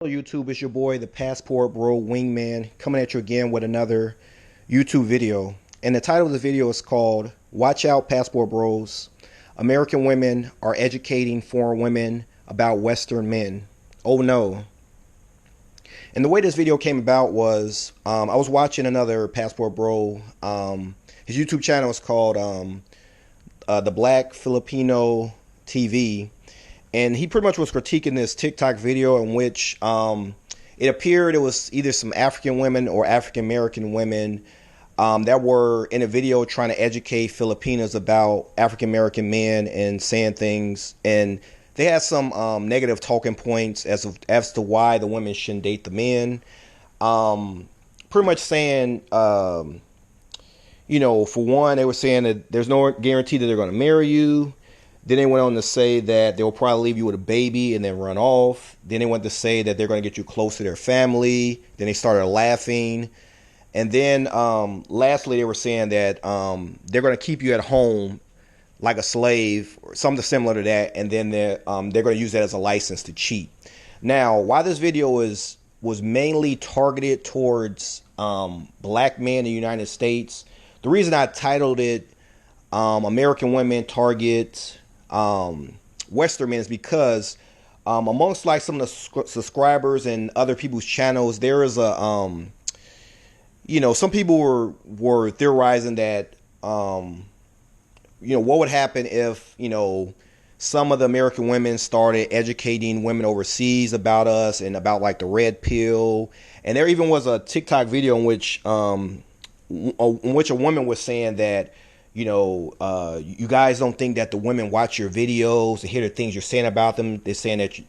Hello YouTube, it's your boy, the Passport Bro Wingman, coming at you again with another YouTube video. And the title of the video is called, Watch Out Passport Bros. American women are educating foreign women about Western men. Oh no. And the way this video came about was, I was watching another Passport Bro. His YouTube channel is called The Black Filipino TV. And he pretty much was critiquing this TikTok video in which it appeared it was either some African women or African American women that were in a video trying to educate Filipinos about African American men and saying things. And they had some negative talking points as to why the women shouldn't date the men. Pretty much saying, for one, they were saying that there's no guarantee that they're going to marry you. Then they went on to say that they will probably leave you with a baby and then run off. Then they went to say that they're going to get you close to their family. Then they started laughing. And then lastly, they were saying that they're going to keep you at home like a slave or something similar to that. And then they're going to use that as a license to cheat. Now, why this video was mainly targeted towards black men in the United States, the reason I titled it American Women Target Western men is because amongst like some of the subscribers and other people's channels, there is a some people were theorizing that what would happen if some of the American women started educating women overseas about us and about like the red pill. And there even was a TikTok video in which a woman was saying that you guys don't think that the women watch your videos to hear the things you're saying about them. They're saying that,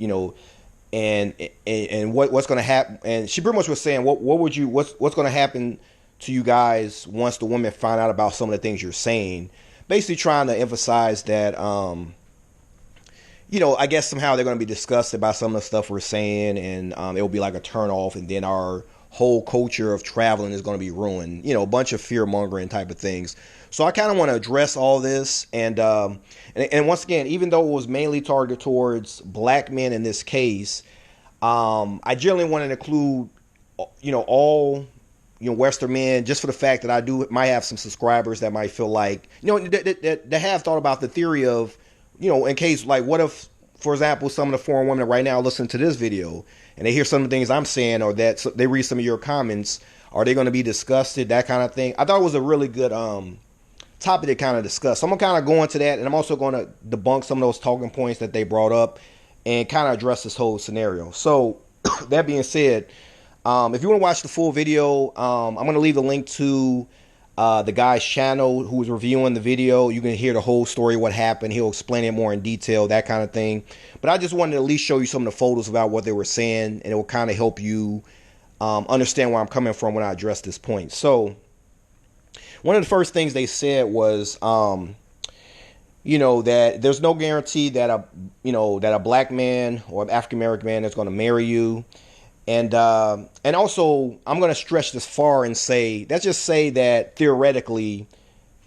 and what's going to happen. And she pretty much was saying, what's going to happen to you guys once the women find out about some of the things you're saying? Basically trying to emphasize that, I guess somehow they're going to be disgusted by some of the stuff we're saying, and it'll be like a turn off, and then our whole culture of traveling is going to be ruined. A bunch of fear mongering type of things. So I kind of want to address all this, and once again, even though it was mainly targeted towards black men in this case, I generally want to include, all Western men, just for the fact that I might have some subscribers that might feel like, that have thought about the theory of, in case, like, what if, for example, some of the foreign women right now listen to this video and they hear some of the things I'm saying, or that they read some of your comments, are they going to be disgusted, that kind of thing? I thought it was a really good topic to kind of discuss. So I'm going to kind of go into that, and I'm also going to debunk some of those talking points that they brought up and kind of address this whole scenario. So that being said, if you want to watch the full video, I'm going to leave a link to the guy's channel who was reviewing the video. You can hear the whole story, what happened. He'll explain it more in detail, that kind of thing. But I just wanted to at least show you some of the photos about what they were saying, and it will kind of help you understand where I'm coming from when I address this point. So one of the first things they said was, that there's no guarantee that a black man or an African American man is going to marry you. And also, I'm going to stretch this far and say, let's just say that theoretically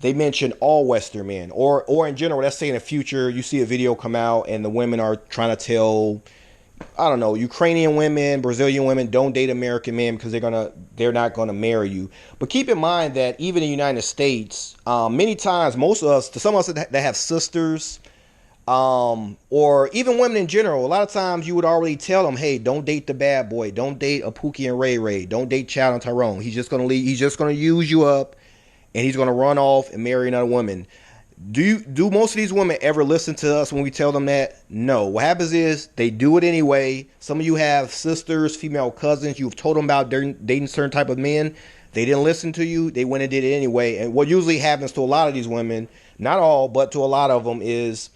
they mention all Western men, or in general, let's say in the future you see a video come out and the women are trying to tell, I don't know, Ukrainian women, Brazilian women, don't date American men because they're not gonna marry you. But keep in mind that even in the United States, many times, most of us, to some of us that have sisters, or even women in general, a lot of times you would already tell them, hey, don't date the bad boy, don't date a Pookie and Ray Ray, don't date Chad and Tyrone. He's just gonna leave. He's just gonna use you up, and he's gonna run off and marry another woman. Do most of these women ever listen to us when we tell them that? No. What happens is they do it anyway. Some of you have sisters, female cousins. You've told them about dating certain type of men. They didn't listen to you. They went and did it anyway. And what usually happens to a lot of these women, not all, but to a lot of them, is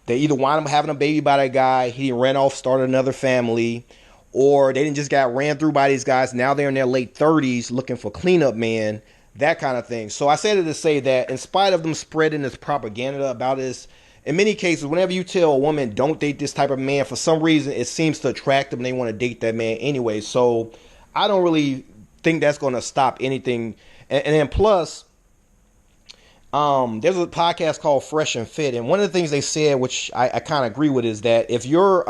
they either wind up having a baby by that guy, he ran off, started another family, or they didn't just got ran through by these guys. Now they're in their late 30s looking for cleanup man. That kind of thing. So I said it to say that in spite of them spreading this propaganda about this, in many cases, whenever you tell a woman don't date this type of man, for some reason it seems to attract them. They want to date that man anyway. So I don't really think that's going to stop anything. And then plus, there's a podcast called Fresh and Fit, and one of the things they said, which I kind of agree with, is that if you're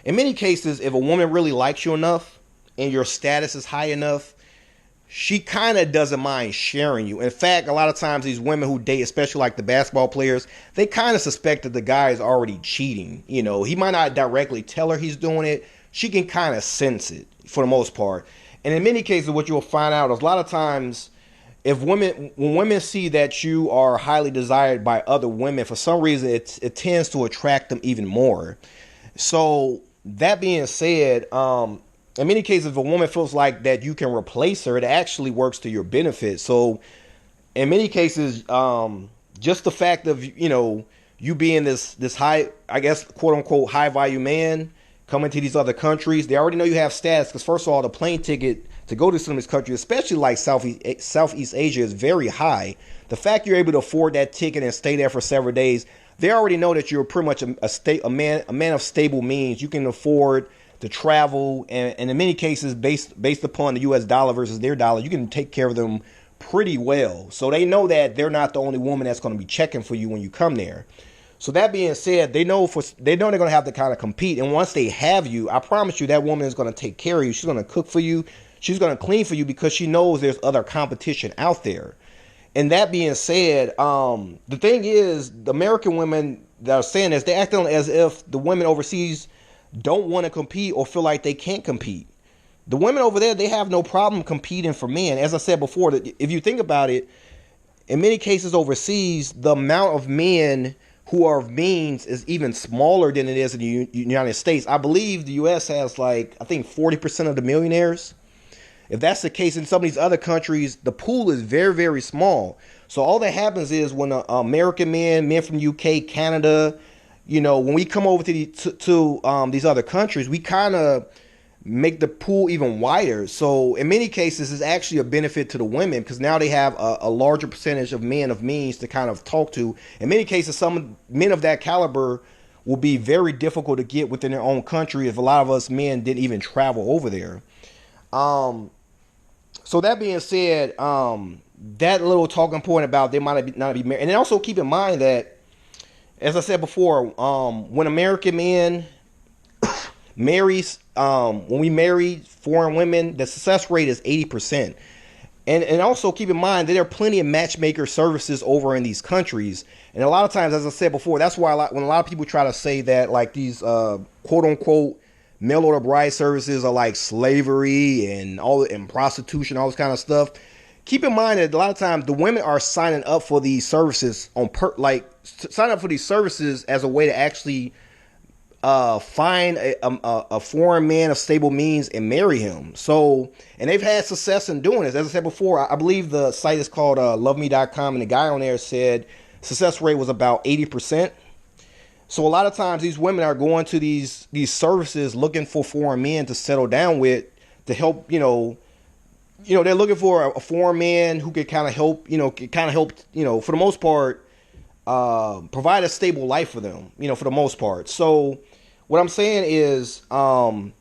in many cases, if a woman really likes you enough and your status is high enough, she kind of doesn't mind sharing you. In fact, a lot of times these women who date, especially like the basketball players, they kind of suspect that the guy is already cheating. You know, he might not directly tell her he's doing it. She can kind of sense it for the most part. And in many cases, what you'll find out is a lot of times when women see that you are highly desired by other women, for some reason, it tends to attract them even more. So that being said, in many cases, if a woman feels like that you can replace her, it actually works to your benefit. So in many cases, just the fact of, you being this high, I guess, quote unquote, high value man coming to these other countries, they already know you have status because first of all, the plane ticket to go to some of these countries, especially like Southeast Asia, is very high. The fact you're able to afford that ticket and stay there for several days, they already know that you're pretty much a man of stable means. You can afford to travel, and in many cases, based upon the U.S. dollar versus their dollar, you can take care of them pretty well. So they know that they're not the only woman that's going to be checking for you when you come there. So that being said, they know they're going to have to kind of compete. And once they have you, I promise you that woman is going to take care of you. She's going to cook for you. She's going to clean for you because she knows there's other competition out there. And that being said, the thing is, the American women that are saying this, they're acting as if the women overseas don't want to compete or feel like they can't compete. The women over there, they have no problem competing for men. As I said before, if you think about it, in many cases overseas, the amount of men who are of means is even smaller than it is in the United States. I believe the U.S. has I think 40% of the millionaires. If that's the case in some of these other countries, the pool is very, very small. So all that happens is when American men from UK, Canada, when we come over to these other countries, we kind of make the pool even wider. So in many cases, it's actually a benefit to the women because now they have a larger percentage of men of means to kind of talk to. In many cases, some men of that caliber will be very difficult to get within their own country if a lot of us men didn't even travel over there. So that being said, that little talking point about they might not be married. And then also keep in mind that, as I said before, when American men when we marry foreign women, the success rate is 80%. And also keep in mind that there are plenty of matchmaker services over in these countries. And a lot of times, as I said before, that's why when a lot of people try to say that these quote unquote mail order bride services are like slavery and prostitution, all this kind of stuff. Keep in mind that a lot of times the women are signing up for these services sign up for these services as a way to actually find a foreign man of stable means and marry him. So, and they've had success in doing this. As I said before, I believe the site is called loveme.com, and the guy on there said success rate was about 80%. So a lot of times these women are going to these services looking for foreign men to settle down with to help, they're looking for a foreign man who could kind of help, for the most part, provide a stable life for them, for the most part. So what I'm saying is, as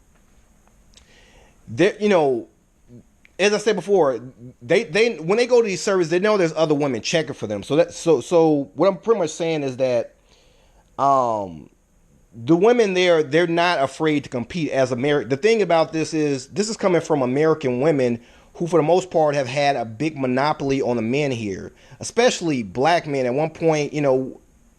I said before, they when they go to these services, they know there's other women checking for them. So what I'm pretty much saying is that the women there, they're not afraid to compete as American. The thing about this is coming from American women who for the most part have had a big monopoly on the men here, especially black men. At one point,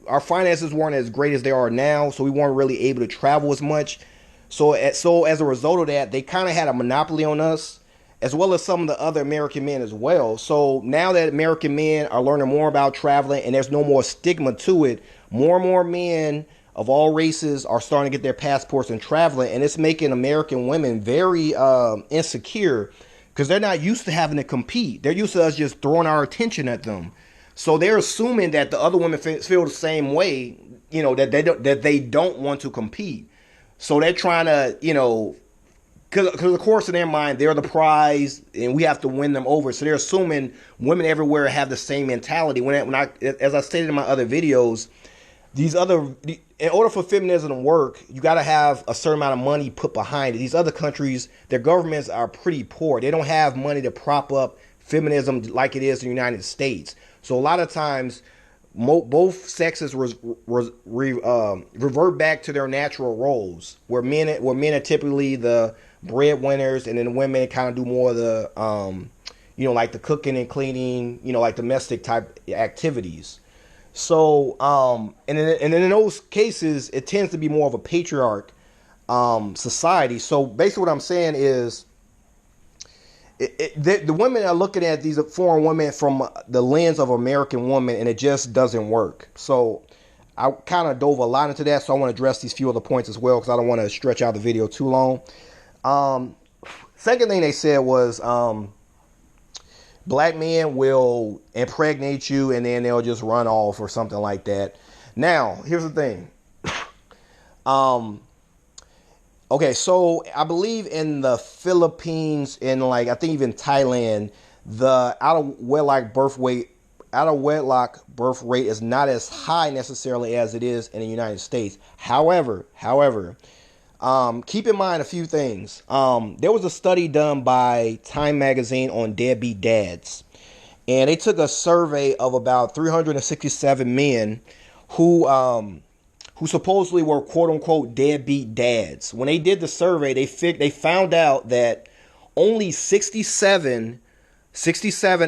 our finances weren't as great as they are now, so we weren't really able to travel as much. So as a result of that, they kind of had a monopoly on us, as well as some of the other American men as well. So now that American men are learning more about traveling and there's no more stigma to it, more and more men of all races are starting to get their passports and traveling, and it's making American women very insecure because they're not used to having to compete. They're used to us just throwing our attention at them. So they're assuming that the other women feel the same way, that they don't want to compete. So they're trying to, because of course in their mind, they're the prize and we have to win them over. So they're assuming women everywhere have the same mentality. As I stated in my other videos, in order for feminism to work, you got to have a certain amount of money put behind it. These other countries, their governments are pretty poor. They don't have money to prop up feminism like it is in the United States. So a lot of times both sexes revert back to their natural roles, where men are typically the breadwinners, and then women kind of do more of the like the cooking and cleaning, like domestic type activities. So and then in those cases, it tends to be more of a patriarch society. So basically, what I'm saying is, the women are looking at these foreign women from the lens of American women, and it just doesn't work. So I kind of dove a lot into that, so I want to address these few other points as well, because I don't want to stretch out the video too long. Second thing they said was black men will impregnate you and then they'll just run off or something like that. Now, here's the thing. Okay, so I believe in the Philippines and I think even Thailand, the out of wedlock birth rate is not as high necessarily as it is in the United States. However, keep in mind a few things. There was a study done by Time Magazine on deadbeat dads, and they took a survey of about 367 men who supposedly were quote unquote deadbeat dads. When they did the survey, they found out that only 67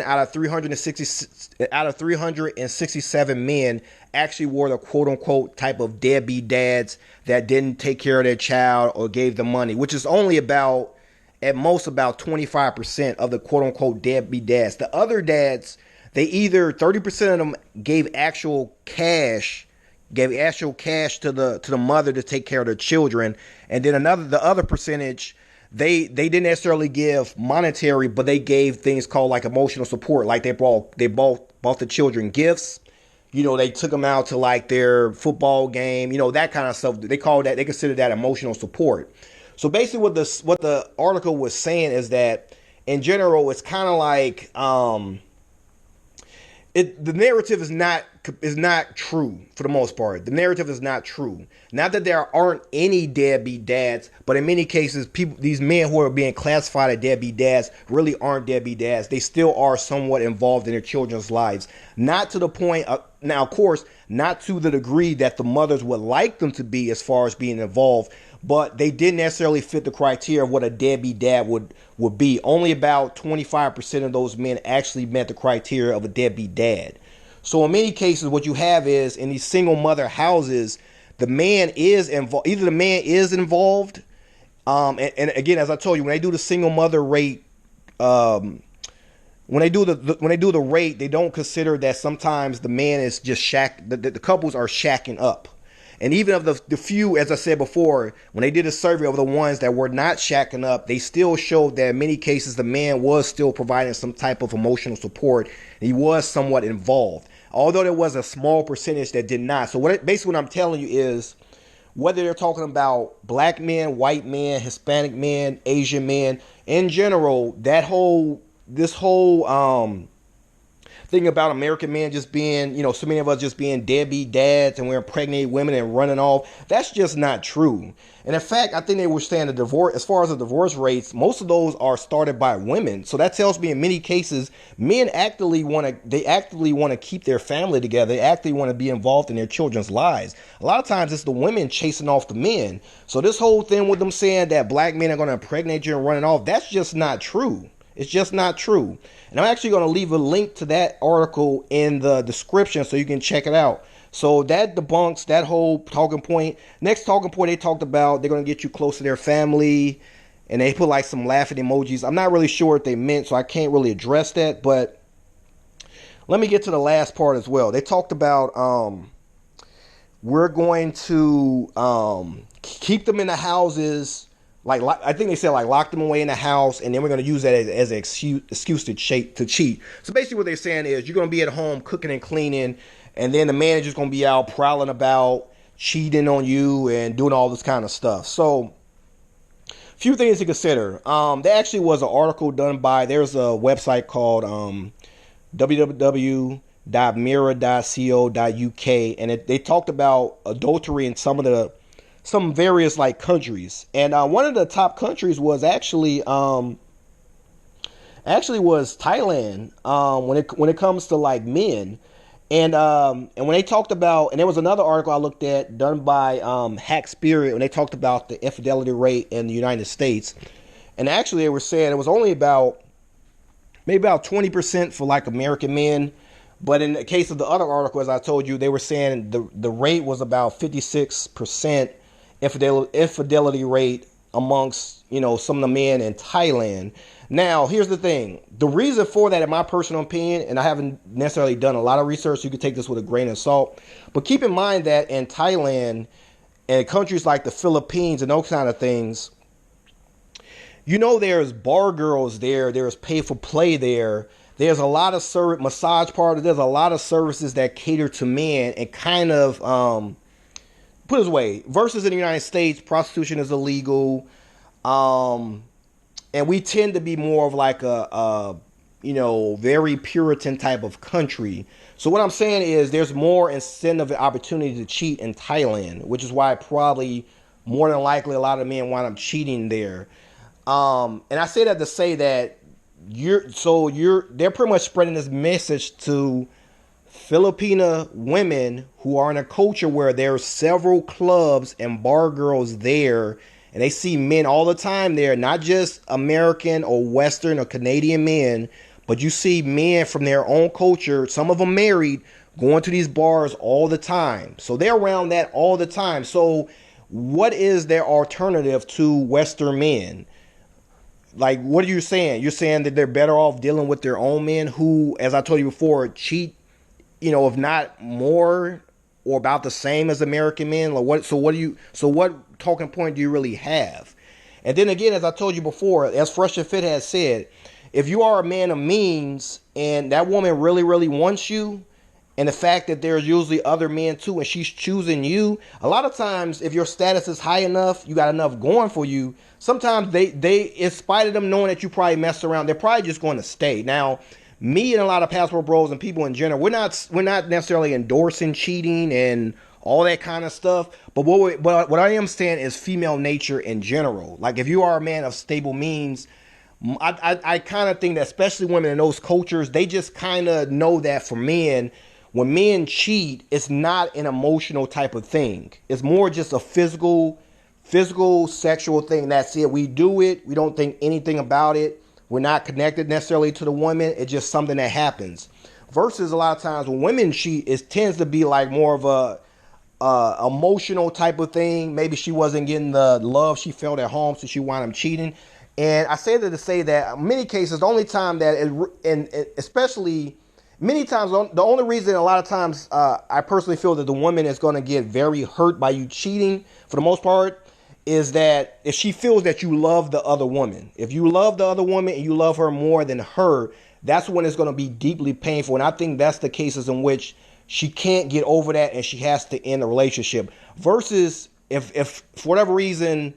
out of 367 men actually were the quote unquote type of deadbeat dads that didn't take care of their child or gave them money, which is only at most about 25% of the quote unquote deadbeat dads. The other dads, they either 30% of them gave actual cash to the mother to take care of their children, and then the other percentage, they didn't necessarily give monetary, but they gave things called like emotional support. Like they bought the children gifts. They took them out to like their football game, that kind of stuff. They consider that emotional support. So basically what the article was saying is that in general, it's kind of like, the narrative is not true for the most part. The narrative is not true. Not that there aren't any deadbeat dads, but in many cases, these men who are being classified as deadbeat dads really aren't deadbeat dads. They still are somewhat involved in their children's lives. Not to the point, now of course, not to the degree that the mothers would like them to be as far as being involved, but they didn't necessarily fit the criteria of what a deadbeat dad would be. Only about 25% of those men actually met the criteria of a deadbeat dad. So in many cases, what you have is in these single mother houses, the man is involved. Either the man is involved, and again, as I told you, when they do the single mother rate, when they do the rate, they don't consider that sometimes the man is just the couples are shacking up. And even of the few, as I said before, when they did a survey of the ones that were not shacking up, they still showed that in many cases the man was still providing some type of emotional support. And he was somewhat involved, although there was a small percentage that did not. So basically what I'm telling you is, whether they're talking about black men, white men, Hispanic men, Asian men, in general, this whole thing about American men just being, so many of us just being deadbeat dads and we're impregnating women and running off, that's just not true. And in fact, I think they were saying as far as the divorce rates, most of those are started by women. So that tells me in many cases, men actively want to keep their family together. They actively want to be involved in their children's lives. A lot of times it's the women chasing off the men. So this whole thing with them saying that black men are going to impregnate you and running off, that's just not true. It's just not true. And I'm actually going to leave a link to that article in the description so you can check it out. So that debunks that whole talking point. Next talking point, they talked about they're going to get you close to their family. And they put like some laughing emojis. I'm not really sure what they meant, so I can't really address that. But let me get to the last part as well. They talked about we're going to keep them in the houses. Like I think they said lock them away in the house, and then we're going to use that as an excuse to cheat. So basically what they're saying is you're going to be at home cooking and cleaning, and then the manager's going to be out prowling about, cheating on you and doing all this kind of stuff. So a few things to consider. There actually was an article done by, there's a website called www.mirror.co.uk, and they talked about adultery in some various countries, and one of the top countries was actually was Thailand when it comes to men. And when they talked about, and there was another article I looked at done by Hack Spirit, when they talked about the infidelity rate in the United States, and actually they were saying it was only about maybe about 20% for like American men, but in the case of the other article, as I told you, they were saying the rate was about 56% infidelity rate amongst, some of the men in Thailand. Now, here's the thing. The reason for that, in my personal opinion, and I haven't necessarily done a lot of research, so you can take this with a grain of salt, but keep in mind that in Thailand and countries like the Philippines and those kind of things, there's bar girls there, there's pay for play there, there's a lot of massage parlors, there's a lot of services that cater to men and kind of, put it this way, versus in the United States, prostitution is illegal, and we tend to be more of like a very Puritan type of country. So what I'm saying is there's more incentive and opportunity to cheat in Thailand, which is why probably more than likely a lot of men wind up cheating there. And I say that to say that they're pretty much spreading this message to Filipina women who are in a culture where there's several clubs and bar girls there, and they see men all the time there, not just American or Western or Canadian men, but you see men from their own culture, some of them married, going to these bars all the time. So they're around that all the time. So what is their alternative to Western men? Like, what are you saying? You're saying that they're better off dealing with their own men who, as I told you before, cheat, if not more or about the same as American men? Like what? So what talking point do you really have? And then again, as I told you before, as Fresh and Fit has said, if you are a man of means and that woman really, really wants you, and the fact that there's usually other men too, and she's choosing you, a lot of times if your status is high enough, you got enough going for you, sometimes they in spite of them knowing that you probably messed around, they're probably just going to stay. Now, me and a lot of passport bros and people in general, we're not necessarily endorsing cheating and all that kind of stuff. But what I am saying is female nature in general. Like if you are a man of stable means, I kind of think that especially women in those cultures, they just kind of know that for men, when men cheat, it's not an emotional type of thing. It's more just a physical, sexual thing. That's it. We do it. We don't think anything about it. We're not connected necessarily to the woman. It's just something that happens. Versus a lot of times when women cheat, it tends to be like more of a emotional type of thing. Maybe she wasn't getting the love she felt at home, so she wound up cheating. And I say that to say that in many cases, the only time that, and especially many times, the only reason a lot of times I personally feel that the woman is going to get very hurt by you cheating, for the most part, is that if she feels that you love the other woman, if you love the other woman and you love her more than her, that's when it's going to be deeply painful. And I think that's the cases in which she can't get over that and she has to end the relationship. Versus if for whatever reason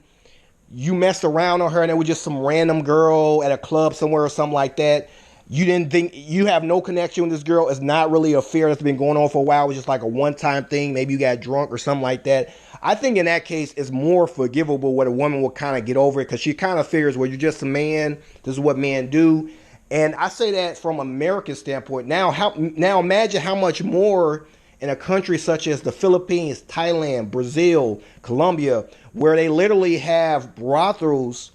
you messed around on her and it was just some random girl at a club somewhere or something like that, you didn't think, you have no connection with this girl, it's not really an affair that's been going on for a while, it was just like a one-time thing, maybe you got drunk or something like that. I think in that case, it's more forgivable where a woman will kind of get over it because she kind of figures, well, you're just a man, this is what men do. And I say that from an American standpoint. Now imagine how much more in a country such as the Philippines, Thailand, Brazil, Colombia, where they literally have brothels,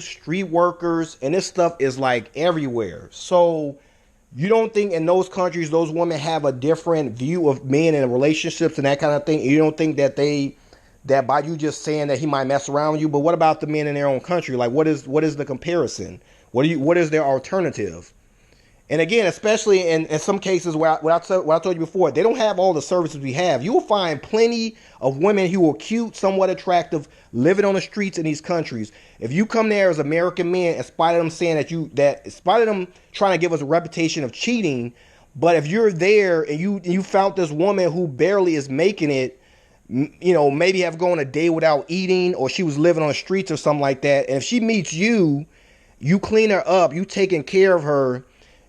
street workers, and this stuff is like everywhere. So you don't think in those countries those women have a different view of men and relationships and that kind of thing? You don't think that that by you just saying that he might mess around with you, but what about the men in their own country? Like what is the comparison? What is their alternative? And again, especially in some cases where what I told you before, they don't have all the services we have. You will find plenty of women who are cute, somewhat attractive, living on the streets in these countries. If you come there as American men, in spite of them saying in spite of them trying to give us a reputation of cheating, but if you're there and you found this woman who barely is making it, maybe have gone a day without eating, or she was living on the streets or something like that, and if she meets you, you clean her up, you taking care of her.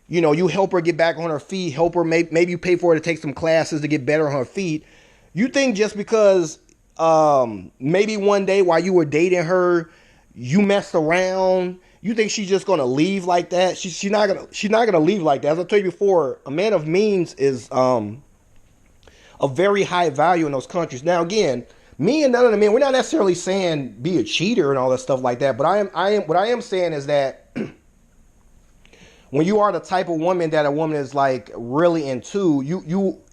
You help her get back on her feet, help her, maybe you pay for her to take some classes to get better on her feet. You think just because maybe one day while you were dating her, you messed around, You think she's just gonna leave like that? She's not gonna leave like that. As I told you before, a man of means is a very high value in those countries. Now again, me and none of the men, we're not necessarily saying be a cheater and all that stuff like that. But what I am saying is that when you are the type of woman that a woman is like really into,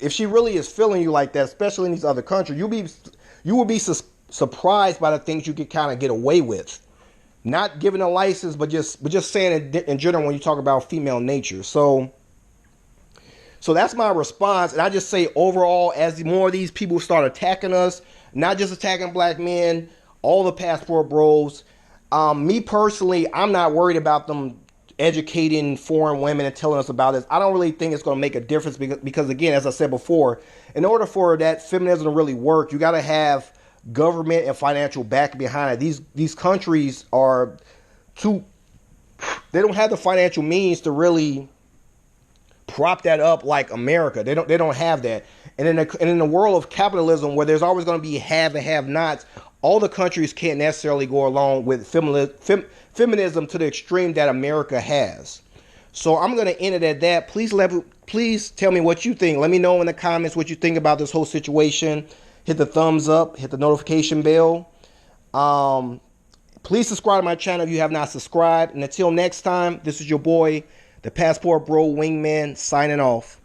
if she really is feeling you like that, especially in these other countries, you will be surprised by the things you can kind of get away with. Not giving a license, but just saying it in general when you talk about female nature. So that's my response. And I just say overall, as more of these people start attacking us, not just attacking black men, all the passport bros, me personally, I'm not worried about them educating foreign women and telling us about this. I don't really think it's going to make a difference because again, as I said before, in order for that feminism to really work, you got to have government and financial back behind it. These countries are they don't have the financial means to really prop that up like America. They don't have that. And in the world of capitalism, where there's always going to be have and have nots, all the countries can't necessarily go along with feminism to the extreme that America has. So I'm going to end it at that. Please tell me what you think. Let me know in the comments what you think about this whole situation. Hit the thumbs up, hit the notification bell. Please subscribe to my channel if you have not subscribed. And until next time, this is your boy, the Passport Bro Wingman, signing off.